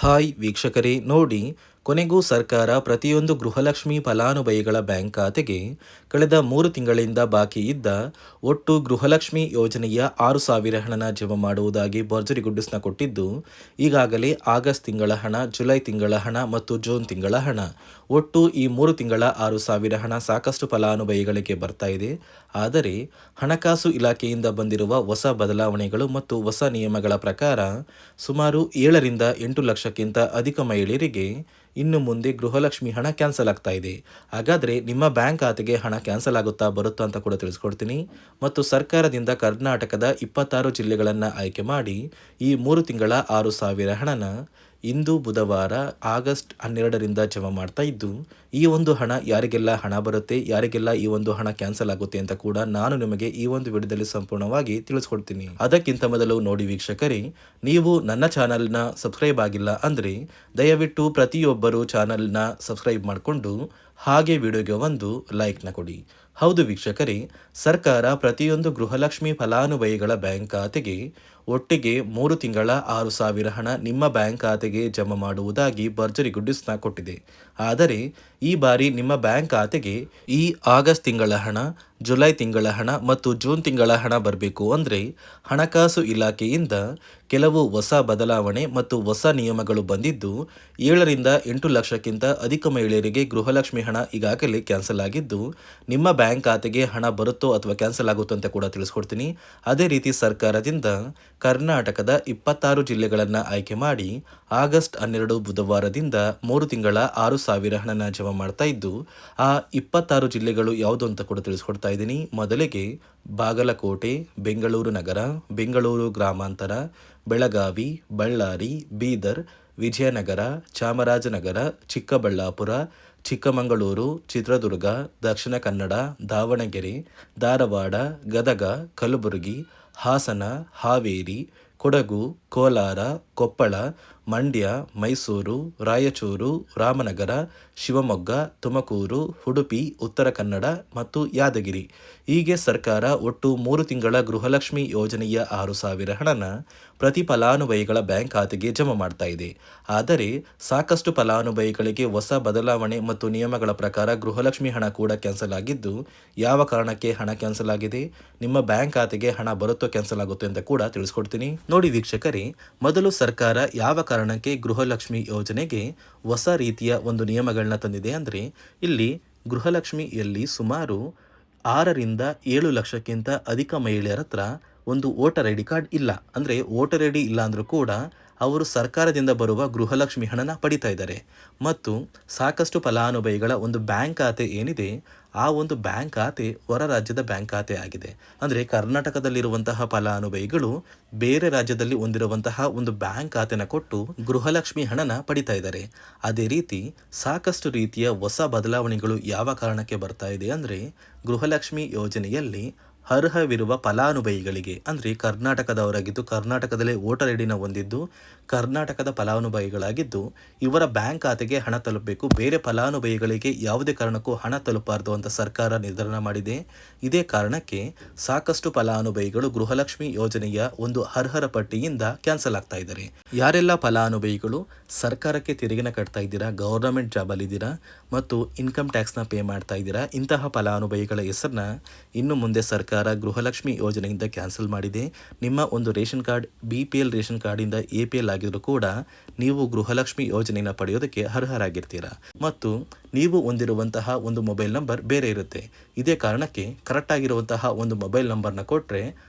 Hi ವೀಕ್ಷಕರೇ ನೋಡಿ, ಕೊನೆಗೂ ಸರ್ಕಾರ ಪ್ರತಿಯೊಂದು ಗೃಹಲಕ್ಷ್ಮಿ ಫಲಾನುಭವಿಗಳ ಬ್ಯಾಂಕ್ ಖಾತೆಗೆ ಕಳೆದ 3 ತಿಂಗಳಿಂದ ಬಾಕಿ ಇದ್ದ ಒಟ್ಟು ಗೃಹಲಕ್ಷ್ಮಿ ಯೋಜನೆಯ 6,000 ಹಣನ ಜಮಾ ಮಾಡುವುದಾಗಿ ಭರ್ಜರಿ ಗುಡ್ಡಿಸ್ನ ಕೊಟ್ಟಿದ್ದು, ಈಗಾಗಲೇ ಆಗಸ್ಟ್ ತಿಂಗಳ ಹಣ, ಜುಲೈ ತಿಂಗಳ ಹಣ ಮತ್ತು ಜೂನ್ ತಿಂಗಳ ಹಣ, ಒಟ್ಟು ಈ 3 ತಿಂಗಳ 6,000 ಹಣ ಸಾಕಷ್ಟು ಫಲಾನುಭವಿಗಳಿಗೆ ಬರ್ತಾ ಇದೆ. ಆದರೆ ಹಣಕಾಸು ಇಲಾಖೆಯಿಂದ ಬಂದಿರುವ ಹೊಸ ಬದಲಾವಣೆಗಳು ಮತ್ತು ಹೊಸ ನಿಯಮಗಳ ಪ್ರಕಾರ ಸುಮಾರು 7ರಿಂದ 8 ಲಕ್ಷಕ್ಕಿಂತ ಅಧಿಕ ಮಹಿಳೆಯರಿಗೆ ಇನ್ನು ಮುಂದೆ ಗೃಹಲಕ್ಷ್ಮಿ ಹಣ ಕ್ಯಾನ್ಸಲ್ ಆಗ್ತಾ ಇದೆ. ಹಾಗಾದರೆ ನಿಮ್ಮ ಬ್ಯಾಂಕ್ ಖಾತೆಗೆ ಹಣ ಕ್ಯಾನ್ಸಲ್ ಆಗುತ್ತಾ ಬರುತ್ತಾ ಅಂತ ಕೂಡ ತಿಳಿಸ್ಕೊಡ್ತೀನಿ. ಮತ್ತು ಸರ್ಕಾರದಿಂದ ಕರ್ನಾಟಕದ 26 ಜಿಲ್ಲೆಗಳನ್ನು ಆಯ್ಕೆ ಮಾಡಿ ಈ 3 ತಿಂಗಳ 6,000 ಹಣನ ಇಂದು ಬುಧವಾರ ಆಗಸ್ಟ್ 12ರಿಂದ ಜಮಾ ಮಾಡ್ತಾ ಇದ್ದು, ಈ ಒಂದು ಹಣ ಯಾರಿಗೆಲ್ಲ ಹಣ ಬರುತ್ತೆ, ಯಾರಿಗೆಲ್ಲ ಈ ಒಂದು ಹಣ ಕ್ಯಾನ್ಸಲ್ ಆಗುತ್ತೆ ಅಂತ ಕೂಡ ನಾನು ನಿಮಗೆ ಈ ಒಂದು ವಿಡಿಯೋದಲ್ಲಿ ಸಂಪೂರ್ಣವಾಗಿ ತಿಳಿಸ್ಕೊಡ್ತೀನಿ. ಅದಕ್ಕಿಂತ ಮೊದಲು ನೋಡಿ ವೀಕ್ಷಕರೇ, ನೀವು ನನ್ನ ಚಾನಲ್ನ ಸಬ್ಸ್ಕ್ರೈಬ್ ಆಗಿಲ್ಲ ಅಂದರೆ ದಯವಿಟ್ಟು ಪ್ರತಿಯೊಬ್ಬರು ಚಾನಲ್ನ ಸಬ್ಸ್ಕ್ರೈಬ್ ಮಾಡಿಕೊಂಡು ಹಾಗೆ ವಿಡಿಯೋಗೆ ಒಂದು ಲೈಕ್ನ ಕೊಡಿ. ಹೌದು ವೀಕ್ಷಕರೇ, ಸರ್ಕಾರ ಪ್ರತಿಯೊಂದು ಗೃಹಲಕ್ಷ್ಮಿ ಫಲಾನುಭವಿಗಳ ಬ್ಯಾಂಕ್ ಖಾತೆಗೆ ಒಟ್ಟಿಗೆ 3 ತಿಂಗಳ 6,000 ಹಣ ನಿಮ್ಮ ಬ್ಯಾಂಕ್ ಖಾತೆಗೆ ಜಮಾ ಮಾಡುವುದಾಗಿ ಭರ್ಜರಿ ಗುಡ್ಡಿಸ್ನ ಕೊಟ್ಟಿದೆ. ಆದರೆ ಈ ಬಾರಿ ನಿಮ್ಮ ಬ್ಯಾಂಕ್ ಖಾತೆಗೆ ಈ ಆಗಸ್ಟ್ ತಿಂಗಳ ಹಣ, ಜುಲೈ ತಿಂಗಳ ಹಣ ಮತ್ತು ಜೂನ್ ತಿಂಗಳ ಹಣ ಬರಬೇಕು ಅಂದರೆ ಹಣಕಾಸು ಇಲಾಖೆಯಿಂದ ಕೆಲವು ಹೊಸ ಬದಲಾವಣೆ ಮತ್ತು ಹೊಸ ನಿಯಮಗಳು ಬಂದಿದ್ದು, 7ರಿಂದ 8 ಲಕ್ಷಕ್ಕಿಂತ ಅಧಿಕ ಮಹಿಳೆಯರಿಗೆ ಗೃಹಲಕ್ಷ್ಮಿ ಹಣ ಈಗಾಗಲೇ ಕ್ಯಾನ್ಸಲ್ ಆಗಿದ್ದು, ನಿಮ್ಮ ಬ್ಯಾಂಕ್ ಖಾತೆಗೆ ಹಣ ಬರುತ್ತೋ ಅಥವಾ ಕ್ಯಾನ್ಸಲ್ ಆಗುತ್ತೋ ಅಂತ ಕೂಡ ತಿಳಿಸ್ಕೊಡ್ತೀನಿ. ಅದೇ ರೀತಿ ಸರ್ಕಾರದಿಂದ ಕರ್ನಾಟಕದ 26 ಜಿಲ್ಲೆಗಳನ್ನು ಆಯ್ಕೆ ಮಾಡಿ ಆಗಸ್ಟ್ 12 ಬುಧವಾರದಿಂದ 3 ತಿಂಗಳ 6,000 ಹಣನ ಜಮಾ ಮಾಡ್ತಾ ಇದ್ದು, ಆ 26 ಜಿಲ್ಲೆಗಳು ಯಾವುದು ಅಂತ ಕೂಡ ತಿಳಿಸ್ಕೊಡ್ತಾ ಇದ್ದೀನಿ. ಮೊದಲಿಗೆ ಬಾಗಲಕೋಟೆ, ಬೆಂಗಳೂರು ನಗರ, ಬೆಂಗಳೂರು ಗ್ರಾಮಾಂತರ, ಬೆಳಗಾವಿ, ಬಳ್ಳಾರಿ, ಬೀದರ್, ವಿಜಯನಗರ, ಚಾಮರಾಜನಗರ, ಚಿಕ್ಕಬಳ್ಳಾಪುರ, ಚಿಕ್ಕಮಗಳೂರು, ಚಿತ್ರದುರ್ಗ, ದಕ್ಷಿಣ ಕನ್ನಡ, ದಾವಣಗೆರೆ, ಧಾರವಾಡ, ಗದಗ, ಕಲಬುರಗಿ, ಹಾಸನ, ಹಾವೇರಿ, ಕೊಡಗು, ಕೋಲಾರ, ಕೊಪ್ಪಳ, ಮಂಡ್ಯ, ಮೈಸೂರು, ರಾಯಚೂರು, ರಾಮನಗರ, ಶಿವಮೊಗ್ಗ, ತುಮಕೂರು, ಉಡುಪಿ, ಉತ್ತರ ಕನ್ನಡ ಮತ್ತು ಯಾದಗಿರಿ. ಹೀಗೆ ಸರ್ಕಾರ ಒಟ್ಟು 3 ತಿಂಗಳ ಗೃಹಲಕ್ಷ್ಮಿ ಯೋಜನೆಯ 6,000 ಹಣನ ಪ್ರತಿ ಫಲಾನುಭವಿಗಳ ಬ್ಯಾಂಕ್ ಖಾತೆಗೆ ಜಮಾ ಮಾಡ್ತಾ ಇದೆ. ಆದರೆ ಸಾಕಷ್ಟು ಫಲಾನುಭವಿಗಳಿಗೆ ಹೊಸ ಬದಲಾವಣೆ ಮತ್ತು ನಿಯಮಗಳ ಪ್ರಕಾರ ಗೃಹಲಕ್ಷ್ಮಿ ಹಣ ಕೂಡ ಕ್ಯಾನ್ಸಲ್ ಆಗಿದ್ದು, ಯಾವ ಕಾರಣಕ್ಕೆ ಹಣ ಕ್ಯಾನ್ಸಲ್ ಆಗಿದೆ, ನಿಮ್ಮ ಬ್ಯಾಂಕ್ ಖಾತೆಗೆ ಹಣ ಬರುತ್ತೋ ಕ್ಯಾನ್ಸಲ್ ಆಗುತ್ತೆ ಅಂತ ಕೂಡ ತಿಳಿಸ್ಕೊಡ್ತೀನಿ. ನೋಡಿ ವೀಕ್ಷಕರೇ, ಮೊದಲು ಸರ್ಕಾರ ಯಾವ ಕಾರಣಕ್ಕೆ ಗೃಹಲಕ್ಷ್ಮಿ ಯೋಜನೆಗೆ ಹೊಸ ರೀತಿಯ ಒಂದು ನಿಯಮಗಳನ್ನ ತಂದಿದೆ ಅಂದರೆ, ಇಲ್ಲಿ ಗೃಹಲಕ್ಷ್ಮಿಯಲ್ಲಿ ಸುಮಾರು 6ರಿಂದ 7 ಲಕ್ಷಕ್ಕಿಂತ ಅಧಿಕ ಮಹಿಳೆಯರ ಹತ್ರ ಒಂದು ವೋಟರ್ ಐ ಡಿ ಕಾರ್ಡ್ ಇಲ್ಲ. ಅಂದರೆ ವೋಟರ್ ಐ ಡಿ ಇಲ್ಲ ಅಂದರೂ ಕೂಡ ಅವರು ಸರ್ಕಾರದಿಂದ ಬರುವ ಗೃಹಲಕ್ಷ್ಮಿ ಹಣನ ಪಡಿತಾ ಇದ್ದಾರೆ. ಮತ್ತು ಸಾಕಷ್ಟು ಫಲಾನುಭವಿಗಳ ಒಂದು ಬ್ಯಾಂಕ್ ಖಾತೆ ಏನಿದೆ, ಆ ಒಂದು ಬ್ಯಾಂಕ್ ಖಾತೆ ಹೊರ ರಾಜ್ಯದ ಬ್ಯಾಂಕ್ ಖಾತೆ ಆಗಿದೆ. ಅಂದರೆ ಕರ್ನಾಟಕದಲ್ಲಿರುವಂತಹ ಫಲಾನುಭವಿಗಳು ಬೇರೆ ರಾಜ್ಯದಲ್ಲಿ ಹೊಂದಿರುವಂತಹ ಒಂದು ಬ್ಯಾಂಕ್ ಖಾತೆನ ಕೊಟ್ಟು ಗೃಹಲಕ್ಷ್ಮಿ ಹಣನ ಪಡಿತಾ ಇದ್ದಾರೆ. ಅದೇ ರೀತಿ ಸಾಕಷ್ಟು ರೀತಿಯ ಹೊಸ ಬದಲಾವಣೆಗಳು ಯಾವ ಕಾರಣಕ್ಕೆ ಬರ್ತಾ ಇದೆ ಅಂದರೆ, ಗೃಹಲಕ್ಷ್ಮಿ ಯೋಜನೆಯಲ್ಲಿ ಅರ್ಹವಿರುವ ಫಲಾನುಭವಿಗಳಿಗೆ, ಅಂದರೆ ಕರ್ನಾಟಕದವರಾಗಿದ್ದು ಕರ್ನಾಟಕದಲ್ಲೇ ವೋಟರ್ ಐ ಡಿನ ಹೊಂದಿದ್ದು ಕರ್ನಾಟಕದ ಫಲಾನುಭವಿಗಳಾಗಿದ್ದು ಇವರ ಬ್ಯಾಂಕ್ ಖಾತೆಗೆ ಹಣ ತಲುಪಬೇಕು, ಬೇರೆ ಫಲಾನುಭವಿಗಳಿಗೆ ಯಾವುದೇ ಕಾರಣಕ್ಕೂ ಹಣ ತಲುಪಬಾರದು ಅಂತ ಸರ್ಕಾರ ನಿರ್ಧಾರ ಮಾಡಿದೆ. ಇದೇ ಕಾರಣಕ್ಕೆ ಸಾಕಷ್ಟು ಫಲಾನುಭವಿಗಳು ಗೃಹಲಕ್ಷ್ಮಿ ಯೋಜನೆಯ ಒಂದು ಅರ್ಹರ ಪಟ್ಟಿಯಿಂದ ಕ್ಯಾನ್ಸಲ್ ಆಗ್ತಾ ಇದ್ದಾರೆ. ಯಾರೆಲ್ಲ ಫಲಾನುಭವಿಗಳು ಸರ್ಕಾರಕ್ಕೆ ತೆರಿಗೆನ ಕಟ್ತಾ ಇದ್ದೀರಾ, ಗೌರ್ನಮೆಂಟ್ ಜಾಬಲ್ಲಿದ್ದೀರಾ ಮತ್ತು ಇನ್ಕಮ್ ಟ್ಯಾಕ್ಸ್ನ ಪೇ ಮಾಡ್ತಾ ಇದ್ದೀರಾ, ಇಂತಹ ಫಲಾನುಭವಿಗಳ ಹೆಸರನ್ನ ಇನ್ನು ಮುಂದೆ ಸರ್ಕಾರ ಗೃಹಲಕ್ಷ್ಮಿ ಯೋಜನೆಯಿಂದ ಕ್ಯಾನ್ಸಲ್ ಮಾಡಿದೆ. ನಿಮ್ಮ ಒಂದು ರೇಷನ್ ಕಾರ್ಡ್ BPL ರೇಷನ್ ಕಾರ್ಡಿಂದ APL ಆಗಿದ್ರು ಕೂಡ ನೀವು ಗೃಹಲಕ್ಷ್ಮಿ ಯೋಜನೆಯನ್ನು ಪಡೆಯೋದಕ್ಕೆ ಅರ್ಹರಾಗಿರ್ತೀರಾ. ಮತ್ತು ನೀವು ಹೊಂದಿರುವಂತಹ ಒಂದು ಮೊಬೈಲ್ ನಂಬರ್ ಬೇರೆ ಇರುತ್ತೆ. ಇದೇ ಕಾರಣಕ್ಕೆ ಕರೆಕ್ಟ್ ಆಗಿರುವಂತಹ ಒಂದು ಮೊಬೈಲ್ ನಂಬರ್ನ ಕೊಟ್ಟರೆ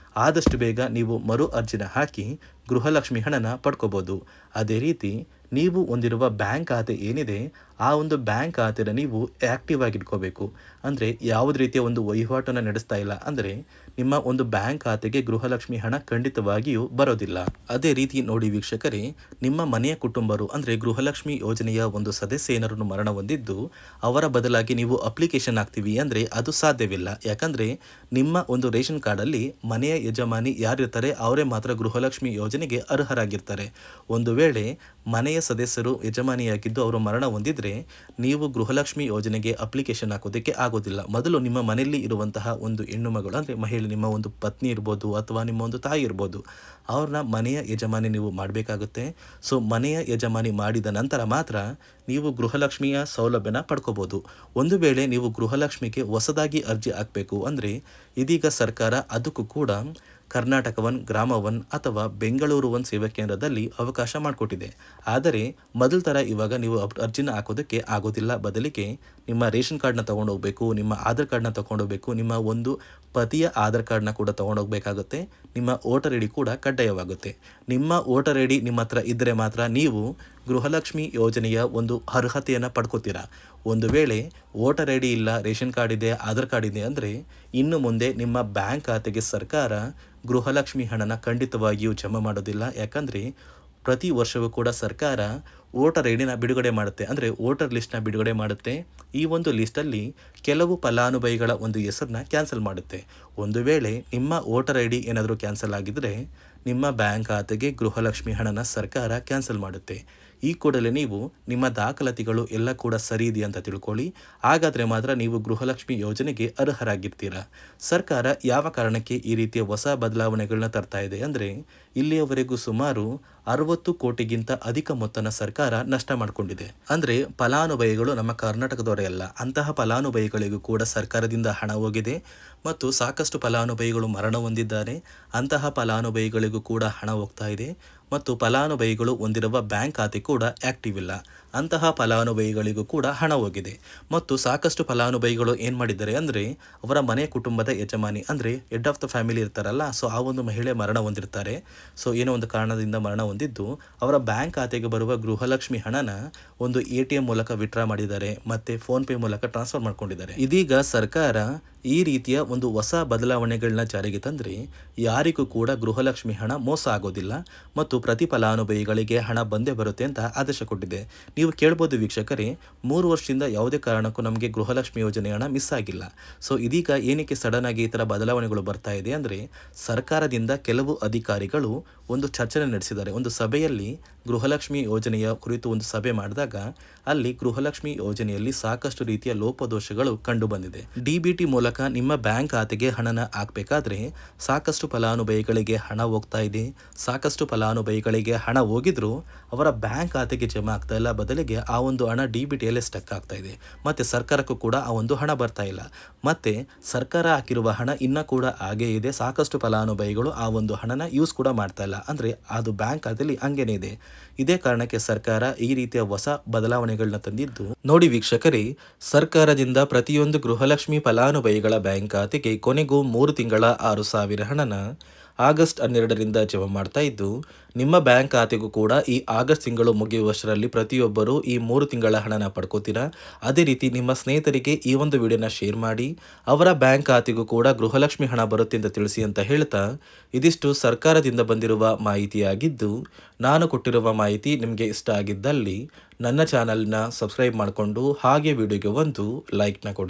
ಆದಷ್ಟು ಬೇಗ ನೀವು ಮರು ಅರ್ಜಿನ ಹಾಕಿ ಗೃಹಲಕ್ಷ್ಮಿ ಹಣನ ಪಡ್ಕೋಬೋದು. ಅದೇ ರೀತಿ ನೀವು ಹೊಂದಿರುವ ಬ್ಯಾಂಕ್ ಖಾತೆ ಏನಿದೆ, ಆ ಒಂದು ಬ್ಯಾಂಕ್ ಖಾತೆನ ನೀವು ಆ್ಯಕ್ಟಿವ್ ಆಗಿ ಇಟ್ಕೋಬೇಕು. ಅಂದರೆ ಯಾವುದೇ ರೀತಿಯ ಒಂದು ವಹಿವಾಟನ್ನು ನಡೆಸ್ತಾ ಇಲ್ಲ ಅಂದರೆ ನಿಮ್ಮ ಒಂದು ಬ್ಯಾಂಕ್ ಖಾತೆಗೆ ಗೃಹಲಕ್ಷ್ಮಿ ಹಣ ಖಂಡಿತವಾಗಿಯೂ ಬರೋದಿಲ್ಲ. ಅದೇ ರೀತಿ ನೋಡಿ ವೀಕ್ಷಕರೇ, ನಿಮ್ಮ ಮನೆಯ ಕುಟುಂಬರು ಅಂದರೆ ಗೃಹಲಕ್ಷ್ಮಿ ಯೋಜನೆಯ ಒಂದು ಸದಸ್ಯ ಏನಾರು ಮರಣ ಹೊಂದಿದ್ದು ಅವರ ಬದಲಾಗಿ ನೀವು ಅಪ್ಲಿಕೇಶನ್ ಹಾಕ್ತೀವಿ ಅಂದರೆ ಅದು ಸಾಧ್ಯವಿಲ್ಲ. ಯಾಕಂದರೆ ನಿಮ್ಮ ಒಂದು ರೇಷನ್ ಕಾರ್ಡಲ್ಲಿ ಮನೆಯ ಯಜಮಾನಿ ಯಾರಿರ್ತಾರೆ ಅವರೇ ಮಾತ್ರ ಗೃಹಲಕ್ಷ್ಮಿ ಯೋಜನೆಗೆ ಅರ್ಹರಾಗಿರ್ತಾರೆ. ಒಂದು ವೇಳೆ ಮನೆಯ ಸದಸ್ಯರು ಯಜಮಾನಿಯಾಗಿದ್ದು ಅವರು ಮರಣ ಹೊಂದಿದ್ರೆ ಅಂದರೆ ನೀವು ಗೃಹಲಕ್ಷ್ಮಿ ಯೋಜನೆಗೆ ಅಪ್ಲಿಕೇಶನ್ ಹಾಕೋದಕ್ಕೆ ಆಗೋದಿಲ್ಲ. ಮೊದಲು ನಿಮ್ಮ ಮನೆಯಲ್ಲಿ ಇರುವಂತಹ ಒಂದು ಹೆಣ್ಣು ಮಗಳು ಅಂದರೆ ಮಹಿಳೆ, ನಿಮ್ಮ ಒಂದು ಪತ್ನಿ ಇರ್ಬೋದು ಅಥವಾ ನಿಮ್ಮ ಒಂದು ತಾಯಿ ಇರ್ಬೋದು, ಅವ್ರನ್ನ ಮನೆಯ ಯಜಮಾನಿ ನೀವು ಮಾಡಬೇಕಾಗುತ್ತೆ. ಸೊ ಮನೆಯ ಯಜಮಾನಿ ಮಾಡಿದ ನಂತರ ಮಾತ್ರ ನೀವು ಗೃಹಲಕ್ಷ್ಮಿಯ ಸೌಲಭ್ಯನ ಪಡ್ಕೋಬೋದು. ಒಂದು ವೇಳೆ ನೀವು ಗೃಹಲಕ್ಷ್ಮಿಗೆ ಹೊಸದಾಗಿ ಅರ್ಜಿ ಹಾಕಬೇಕು ಅಂದರೆ ಇದೀಗ ಸರ್ಕಾರ ಅದಕ್ಕೂ ಕೂಡ ಕರ್ನಾಟಕ ಒನ್, ಗ್ರಾಮ ಒನ್ ಅಥವಾ ಬೆಂಗಳೂರು ಒನ್ ಸೇವಾ ಕೇಂದ್ರದಲ್ಲಿ ಅವಕಾಶ ಮಾಡಿಕೊಟ್ಟಿದೆ. ಆದರೆ ಮೊದಲ ಥರ ಇವಾಗ ನೀವು ಅರ್ಜಿನ ಹಾಕೋದಕ್ಕೆ ಆಗೋದಿಲ್ಲ. ಬದಲಿಗೆ ನಿಮ್ಮ ರೇಷನ್ ಕಾರ್ಡ್ನ ತೊಗೊಂಡೋಗ್ಬೇಕು, ನಿಮ್ಮ ಆಧಾರ್ ಕಾರ್ಡ್ನ ತೊಗೊಂಡೋಗ್ಬೇಕು, ನಿಮ್ಮ ಒಂದು ಪತಿಯ ಆಧಾರ್ ಕಾರ್ಡ್ನ ಕೂಡ ತೊಗೊಂಡೋಗ್ಬೇಕಾಗುತ್ತೆ. ನಿಮ್ಮ ವೋಟರ್ ಐ ಡಿ ಕೂಡ ಕಡ್ಡಾಯವಾಗುತ್ತೆ. ನಿಮ್ಮ ವೋಟರ್ ಐ ಡಿ ನಿಮ್ಮ ಹತ್ರ ಇದ್ದರೆ ಮಾತ್ರ ನೀವು ಗೃಹಲಕ್ಷ್ಮಿ ಯೋಜನೆಯ ಒಂದು ಅರ್ಹತೆಯನ್ನು ಪಡ್ಕೋತೀರಾ. ಒಂದು ವೇಳೆ ವೋಟರ್ ಐ ಡಿ ಇಲ್ಲ, ರೇಷನ್ ಕಾರ್ಡ್ ಇದೆ, ಆಧಾರ್ ಕಾರ್ಡ್ ಇದೆ ಅಂದರೆ ಇನ್ನು ಮುಂದೆ ನಿಮ್ಮ ಬ್ಯಾಂಕ್ ಖಾತೆಗೆ ಸರ್ಕಾರ ಗೃಹಲಕ್ಷ್ಮಿ ಹಣನ ಖಂಡಿತವಾಗಿಯೂ ಜಮಾ ಮಾಡೋದಿಲ್ಲ. ಯಾಕಂದರೆ ಪ್ರತಿ ವರ್ಷವೂ ಕೂಡ ಸರ್ಕಾರ ವೋಟರ್ ಐ ಡಿನ ಬಿಡುಗಡೆ ಮಾಡುತ್ತೆ, ಅಂದರೆ ವೋಟರ್ ಲಿಸ್ಟ್ನ ಬಿಡುಗಡೆ ಮಾಡುತ್ತೆ. ಈ ಒಂದು ಲಿಸ್ಟಲ್ಲಿ ಕೆಲವು ಫಲಾನುಭವಿಗಳ ಒಂದು ಹೆಸರನ್ನ ಕ್ಯಾನ್ಸಲ್ ಮಾಡುತ್ತೆ. ಒಂದು ವೇಳೆ ನಿಮ್ಮ ವೋಟರ್ ಐ ಡಿ ಏನಾದರೂ ಕ್ಯಾನ್ಸಲ್ ಆಗಿದ್ದರೆ ನಿಮ್ಮ ಬ್ಯಾಂಕ್ ಖಾತೆಗೆ ಗೃಹಲಕ್ಷ್ಮಿ ಹಣನ ಸರ್ಕಾರ ಕ್ಯಾನ್ಸಲ್ ಮಾಡುತ್ತೆ. ಈ ಕೂಡಲೇ ನೀವು ನಿಮ್ಮ ದಾಖಲಾತಿಗಳು ಎಲ್ಲ ಕೂಡ ಸರಿ ಇದೆಯಾ ಅಂತ ತಿಳ್ಕೊಳ್ಳಿ. ಹಾಗಾದರೆ ಮಾತ್ರ ನೀವು ಗೃಹಲಕ್ಷ್ಮಿ ಯೋಜನೆಗೆ ಅರ್ಹರಾಗಿರ್ತೀರಾ. ಸರ್ಕಾರ ಯಾವ ಕಾರಣಕ್ಕೆ ಈ ರೀತಿಯ ಹೊಸ ಬದಲಾವಣೆಗಳನ್ನ ತರ್ತಾ ಇದೆ ಅಂದರೆ ಇಲ್ಲಿಯವರೆಗೂ ಸುಮಾರು 60 ಕೋಟಿಗಿಂತ ಅಧಿಕ ಮೊತ್ತನ ಸರ್ಕಾರ ನಷ್ಟ ಮಾಡಿಕೊಂಡಿದೆ. ಅಂದರೆ ಫಲಾನುಭವಿಗಳು ನಮ್ಮ ಕರ್ನಾಟಕದವರೇ ಅಲ್ಲ, ಅಂತಹ ಫಲಾನುಭವಿಗಳಿಗೂ ಕೂಡ ಸರ್ಕಾರದಿಂದ ಹಣ ಹೋಗಿದೆ ಮತ್ತು ಸಾಕಷ್ಟು ಫಲಾನುಭವಿಗಳು ಮರಣ ಹೊಂದಿದ್ದಾರೆ. ಅಂತಹ ಫಲಾನುಭವಿಗಳಿಗೂ ಕೂಡ ಹಣ ಹೋಗ್ತಾ ಇದೆ ಮತ್ತು ಫಲಾನುಭವಿಗಳು ಹೊಂದಿರುವ ಬ್ಯಾಂಕ್ ಖಾತೆ ಕೂಡ ಆ್ಯಕ್ಟಿವ್ ಇಲ್ಲ. ಅಂತಹ ಫಲಾನುಭವಿಗಳಿಗೂ ಕೂಡ ಹಣ ಹೋಗಿದೆ ಮತ್ತು ಸಾಕಷ್ಟು ಫಲಾನುಭವಿಗಳು ಏನು ಮಾಡಿದ್ದಾರೆ ಅಂದರೆ ಅವರ ಮನೆ ಕುಟುಂಬದ ಯಜಮಾನಿ ಅಂದರೆ ಹೆಡ್ ಆಫ್ ದ ಫ್ಯಾಮಿಲಿ ಇರ್ತಾರಲ್ಲ, ಸೊ ಆ ಒಂದು ಮಹಿಳೆ ಮರಣ ಹೊಂದಿರ್ತಾರೆ. ಸೊ ಏನೋ ಒಂದು ಕಾರಣದಿಂದ ಮರಣ ಹೊಂದಿದ್ದು ಅವರ ಬ್ಯಾಂಕ್ ಖಾತೆಗೆ ಬರುವ ಗೃಹಲಕ್ಷ್ಮಿ ಹಣನ ಒಂದು ATM ಮೂಲಕ ವಿತ್ಡ್ರಾ ಮಾಡಿದ್ದಾರೆ ಮತ್ತು ಫೋನ್ಪೇ ಮೂಲಕ ಟ್ರಾನ್ಸ್ಫರ್ ಮಾಡ್ಕೊಂಡಿದ್ದಾರೆ. ಇದೀಗ ಸರ್ಕಾರ ಈ ರೀತಿಯ ಒಂದು ಹೊಸ ಬದಲಾವಣೆಗಳನ್ನ ಜಾರಿಗೆ ತಂದರೆ ಯಾರಿಗೂ ಕೂಡ ಗೃಹಲಕ್ಷ್ಮಿ ಹಣ ಮೋಸ ಆಗೋದಿಲ್ಲ ಮತ್ತು ಪ್ರತಿ ಫಲಾನುಭವಿಗಳಿಗೆ ಹಣ ಬಂದೇ ಬರುತ್ತೆ ಅಂತ ಆದೇಶ ಕೊಟ್ಟಿದೆ. ನೀವು ಕೇಳ್ಬೋದು ವೀಕ್ಷಕರೇ, 3 ವರ್ಷದಿಂದ ಯಾವುದೇ ಕಾರಣಕ್ಕೂ ನಮಗೆ ಗೃಹಲಕ್ಷ್ಮಿ ಯೋಜನೆ ಹಣ ಮಿಸ್ ಆಗಿಲ್ಲ. ಸೊ ಇದೀಗ ಏನಕ್ಕೆ ಸಡನ್ ಆಗಿ ಈ ಥರ ಬದಲಾವಣೆಗಳು ಬರ್ತಾ ಇದೆ ಅಂದರೆ ಸರ್ಕಾರದಿಂದ ಕೆಲವು ಅಧಿಕಾರಿಗಳು ಒಂದು ಚರ್ಚೆ ನಡೆಸಿದ್ದಾರೆ. ಒಂದು ಸಭೆಯಲ್ಲಿ ಗೃಹಲಕ್ಷ್ಮಿ ಯೋಜನೆಯ ಕುರಿತು ಒಂದು ಸಭೆ ಮಾಡಿದಾಗ ಅಲ್ಲಿ ಗೃಹಲಕ್ಷ್ಮಿ ಯೋಜನೆಯಲ್ಲಿ ಸಾಕಷ್ಟು ರೀತಿಯ ಲೋಪದೋಷಗಳು ಕಂಡು ಬಂದಿದೆ. DBT ಮೂಲಕ ನಿಮ್ಮ ಬ್ಯಾಂಕ್ ಖಾತೆಗೆ ಹಣನ ಹಾಕಬೇಕಾದ್ರೆ ಸಾಕಷ್ಟು ಫಲಾನುಭವಿಗಳಿಗೆ ಹಣ ಹೋಗ್ತಾ ಇದೆ. ಸಾಕಷ್ಟು ಫಲಾನುಭವಿಗಳಿಗೆ ಹಣ ಹೋಗಿದ್ರು ಅವರ ಬ್ಯಾಂಕ್ ಖಾತೆಗೆ ಜಮಾ ಆಗ್ತಾ ಇಲ್ಲ. ಬದಲಿಗೆ ಆ ಒಂದು ಹಣ DBTಯಲ್ಲೇ ಸ್ಟಕ್ ಆಗ್ತಾ ಇದೆ ಮತ್ತು ಸರ್ಕಾರಕ್ಕೂ ಕೂಡ ಆ ಒಂದು ಹಣ ಬರ್ತಾ ಇಲ್ಲ. ಮತ್ತು ಸರ್ಕಾರ ಹಾಕಿರುವ ಹಣ ಇನ್ನೂ ಕೂಡ ಹಾಗೇ ಇದೆ. ಸಾಕಷ್ಟು ಫಲಾನುಭವಿಗಳು ಆ ಒಂದು ಹಣನ ಯೂಸ್ ಕೂಡ ಮಾಡ್ತಾ ಇಲ್ಲ, ಅಂದರೆ ಅದು ಬ್ಯಾಂಕ್ ಖಾತೆಯಲ್ಲಿ ಹಂಗೇನೆ ಇದೆ. ಇದೇ ಕಾರಣಕ್ಕೆ ಸರ್ಕಾರ ಈ ರೀತಿಯ ಹೊಸ ಬದಲಾವಣೆಗಳನ್ನ ತಂದಿದ್ದು. ನೋಡಿ ವೀಕ್ಷಕರೇ, ಸರ್ಕಾರದಿಂದ ಪ್ರತಿಯೊಂದು ಗೃಹಲಕ್ಷ್ಮಿ ಫಲಾನುಭವಿಗಳ ಬ್ಯಾಂಕ್ ಖಾತೆಗೆ ಕೊನೆಗೂ 3 ತಿಂಗಳ 6,000 ಹಣನ ಆಗಸ್ಟ್ 12ರಿಂದ ಜಮಾ ಮಾಡ್ತಾ ಇದ್ದು, ನಿಮ್ಮ ಬ್ಯಾಂಕ್ ಖಾತೆಗೂ ಕೂಡ ಈ ಆಗಸ್ಟ್ ತಿಂಗಳು ಮುಗಿಯುವಷ್ಟರಲ್ಲಿ ಪ್ರತಿಯೊಬ್ಬರು ಈ 3 ತಿಂಗಳ ಹಣನ ಪಡ್ಕೋತೀರಾ. ಅದೇ ರೀತಿ ನಿಮ್ಮ ಸ್ನೇಹಿತರಿಗೆ ಈ ಒಂದು ವಿಡಿಯೋನ ಶೇರ್ ಮಾಡಿ, ಅವರ ಬ್ಯಾಂಕ್ ಖಾತೆಗೂ ಕೂಡ ಗೃಹಲಕ್ಷ್ಮಿ ಹಣ ಬರುತ್ತೆ ಅಂತ ತಿಳಿಸಿ ಅಂತ ಹೇಳ್ತಾ, ಇದಿಷ್ಟು ಸರ್ಕಾರದಿಂದ ಬಂದಿರುವ ಮಾಹಿತಿಯಾಗಿದ್ದು, ನಾನು ಕೊಟ್ಟಿರುವ ಮಾಹಿತಿ ನಿಮಗೆ ಇಷ್ಟ ಆಗಿದ್ದಲ್ಲಿ ನನ್ನ ಚಾನಲ್ನ ಸಬ್ಸ್ಕ್ರೈಬ್ ಮಾಡಿಕೊಂಡು ಹಾಗೆ ವಿಡಿಯೋಗೆ ಒಂದು ಲೈಕ್ನ ಕೊಡಿ.